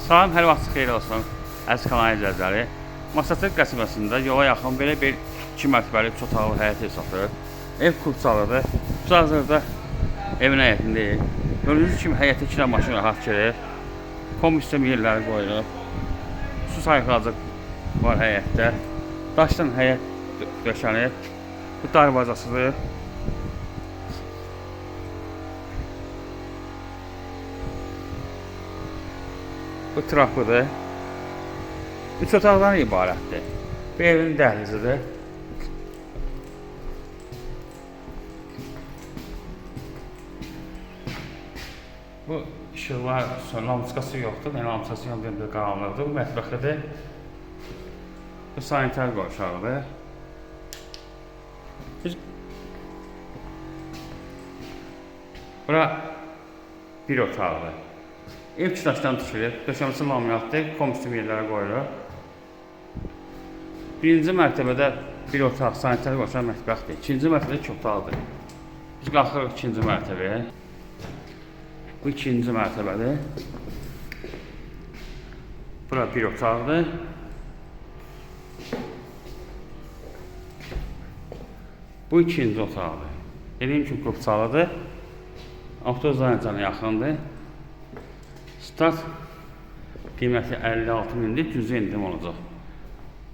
Salam, hər vaxt xeyir olsun. Əziz kanal izləyiciləri. Massaçıq qəsəbəsində yola yaxın belə bir 2 mərtəbəli 3 otaqlı həyət ev satılır. Ev kursalıdır. Biz hazırda evin həyətindəyik. Gördüyünüz kimi həyətə 2 dənə maşın rahat girir. Komisyon yerləri qoyulub. Su sayğacıq var həyətdə. Daşdan həyət döşənir. Bu darvazasıdır. Bu trapıdır. 3 otaqdan ibarətdir. Bu evin dəhlizidir. Bu işıqlar lampoçkası yoxdur. Yəni lampoçkası yanında qaranlıqdır. Bu mətbəxidir. Bu sanitar qovşağıdır. Bura bir otaqdır. Ev daşdan tikilib, döşəməsi laminatdır, komisyon yerləri qoyulur. Birinci mərtəbədə bir otaq, sanitar qovşaq mətbəxdir. İkinci mərtəbədə 2 otaqdır. Biz qalxırıq ikinci mərtəbəyə. Bu ikinci mərtəbədir. Bura bir otaqdır. Bu ikinci otaqdır. Dediyim kimi qupçalıdır. Avtozdan cana yaxındır. Start qiyməti 56 mindir, cüzi endim olacaq.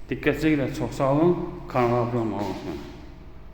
Diqqətcə görə çox sağ olun, kanala abunə olmayı unutmayın.